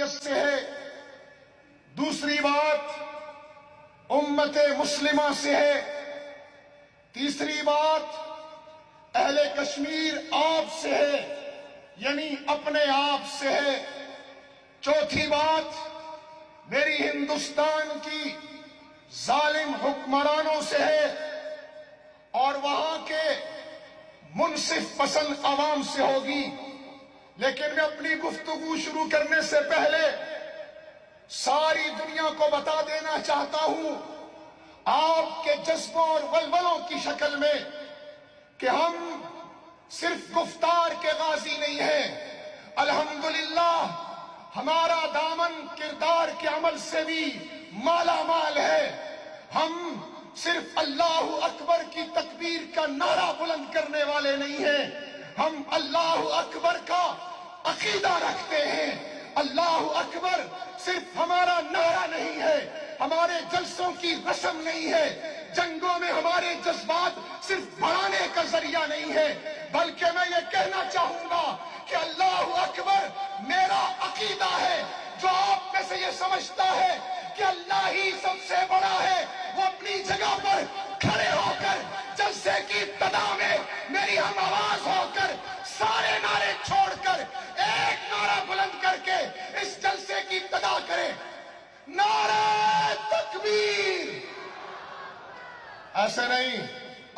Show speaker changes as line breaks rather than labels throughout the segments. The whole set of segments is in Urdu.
انسانیت سے ہے، دوسری بات امت مسلمہ سے ہے، تیسری بات اہل کشمیر آپ سے ہے، یعنی اپنے آپ سے ہے، چوتھی بات میری ہندوستان کی ظالم حکمرانوں سے ہے، اور وہاں کے منصف پسند عوام سے ہوگی۔ لیکن میں اپنی گفتگو شروع کرنے سے پہلے ساری دنیا کو بتا دینا چاہتا ہوں، آپ کے جذبوں اور ولولوں کی شکل میں، کہ ہم صرف گفتار کے غازی نہیں ہیں، الحمدللہ ہمارا دامن کردار کے عمل سے بھی مالا مال ہے۔ ہم صرف اللہ اکبر کی تکبیر کا نعرہ بلند کرنے والے نہیں ہیں، ہم اللہ اکبر کا عقیدہ رکھتے ہیں۔ اللہ اکبر صرف ہمارا نعرہ نہیں ہے، ہمارے جلسوں کی رسم نہیں ہے، جنگوں میں ہمارے جذبات صرف بڑھانے کا ذریعہ نہیں ہے، بلکہ میں یہ کہنا چاہوں گا کہ اللہ اکبر میرا عقیدہ ہے۔ جو آپ میں سے یہ سمجھتا ہے کہ اللہ ہی سب سے بڑا ہے، وہ اپنی جگہ پر کھڑے ہو کر جلسے کی ابتدا میں میری ہم آواز ہو کر سارے نعرے چھوڑ کر ایک نعرہ بلند کر کے اس جلسے کی ابتدا کرے، نعرہ تکبیر۔ ایسے نہیں،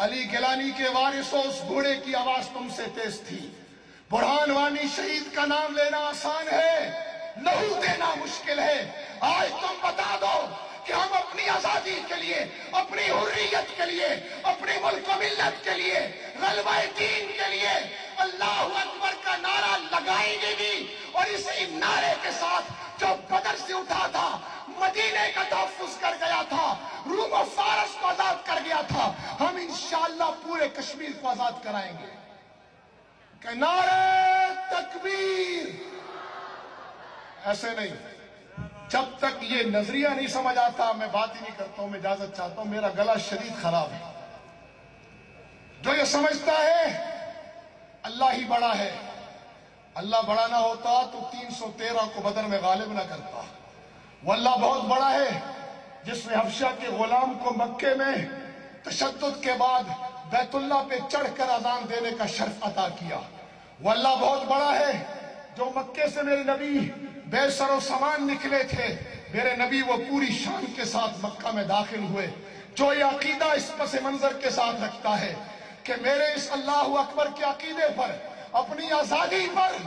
علی گیلانی کے وارثوں، اس گھوڑے کی آواز تم سے تیز تھی۔ برہان وانی شہید کا نام لینا آسان ہے، لہو دینا مشکل ہے۔ آج تم بتا دو کہ ہم اپنی آزادی کے لیے، اپنی حریت کے لیے، اپنی ملک و ملت کے لیے، غلبہ دین کے لیے اللہ اکبر کا نعرہ لگائیں گے بھی، اور اسی نعرے کے ساتھ جو بدر سے اٹھا تھا، مدینے کا تحفظ کر گیا تھا، روم و فارس کو آزاد کر گیا تھا، ہم انشاءاللہ پورے کشمیر کو آزاد کرائیں گے۔ کہ نعرہ تکبیر۔ ایسے نہیں، جب تک یہ نظریہ نہیں سمجھ آتا میں بات ہی نہیں کرتا ہوں، میں اجازت چاہتا ہوں، میرا گلا شدید خراب ہے۔ جو یہ سمجھتا ہے اللہ ہی بڑا ہے، اللہ بڑا نہ ہوتا تو 313 کو بدر میں غالب نہ کرتا۔ وہ اللہ بہت بڑا ہے جس نے حبشہ کے غلام کو مکے میں تشدد کے بعد بیت اللہ پہ چڑھ کر اذان دینے کا شرف عطا کیا۔ وہ اللہ بہت بڑا ہے جو مکے سے میرے نبی بے سر و سامان نکلے تھے، میرے نبی وہ پوری شان کے ساتھ مکہ میں داخل ہوئے۔ جو یہ عقیدہ اس پس منظر کے ساتھ رکھتا ہے کہ میرے اس اللہ اکبر کے عقیدے پر، اپنی آزادی پر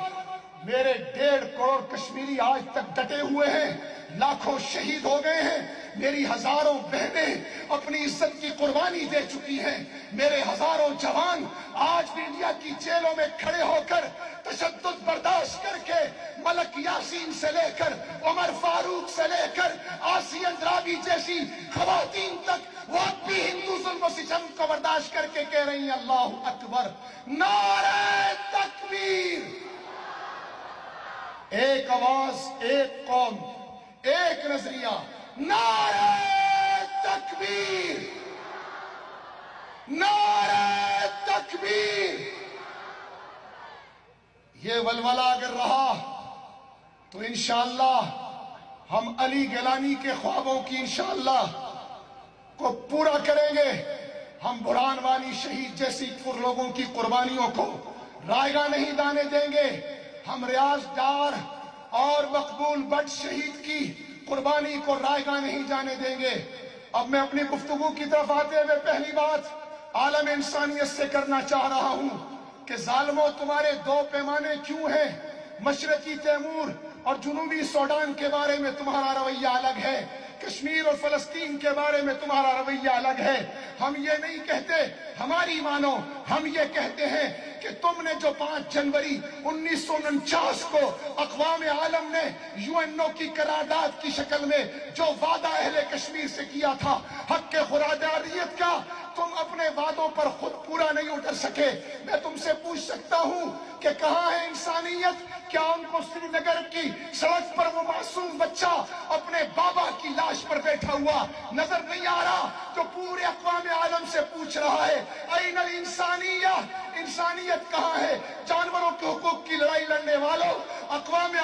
میرے 1.5 کروڑ کشمیری آج تک ڈٹے ہوئے ہیں، لاکھوں شہید ہو گئے ہیں، میری ہزاروں بہنیں اپنی عزت کی قربانی دے چکی ہیں، میرے ہزاروں جوان آج بھی انڈیا کی جیلوں میں کھڑے ہو کر تشدد برداشت کر کے ملک یاسین سے لے کر عمر فاروق سے لے کر آسیہ اندرابی جیسی خواتین تک وہ اب بھی ہندو ظلم و ستم کو برداشت کر کے کہہ رہی ہیں اللہ اکبر، نعرہ تکبیر۔ ایک آواز، ایک قوم، ایک نظریہ، نعرہ تکبیر، نعرہ تکبیر۔ یہ ولولہ اگر رہا تو انشاءاللہ ہم علی گیلانی کے خوابوں کی انشاءاللہ کو پورا کریں گے۔ ہم برہان وانی شہید جیسی پر لوگوں کی قربانیوں کو رائیگاں نہیں دانے دیں گے۔ ہم ریاض ڈار اور مقبول بٹ شہید کی قربانی کو رائیگاں نہیں جانے دیں گے۔ اب میں اپنی گفتگو کی طرف آتے ہوئے پہلی بات عالم انسانیت سے کرنا چاہ رہا ہوں کہ ظالموں تمہارے دو پیمانے کیوں ہیں؟ مشرقی تیمور اور جنوبی سوڈان کے بارے میں تمہارا رویہ الگ ہے، کشمیر اور فلسطین کے بارے میں تمہارا رویہ الگ ہے۔ ہم یہ نہیں کہتے ہماری مانو، ہم یہ کہتے ہیں کہ تم نے جو 5 جنوری 1949 کو اقوام عالم نے UN کی قرارداد کی شکل میں جو وعدہ اہل کشمیر سے کیا تھا حق خودارادیت کا، تم اپنے وعدوں پر خود پورا نہیں اتر سکے۔ میں تم سے پوچھ سکتا ہوں کہ کہاں ہے انسانیت؟ کیا ان کو سری نگر کی سڑک پر وہ معصوم بچہ اپنے بابا کی لاش پر بیٹھا ہوا نظر نہیں آ رہا جو پورے اقوام عالم سے پوچھ رہا ہے این الانسانیہ؟ انسانیت کہاں ہے؟ جانوروں کے حقوق کی لڑائی لڑنے والوں، اقوام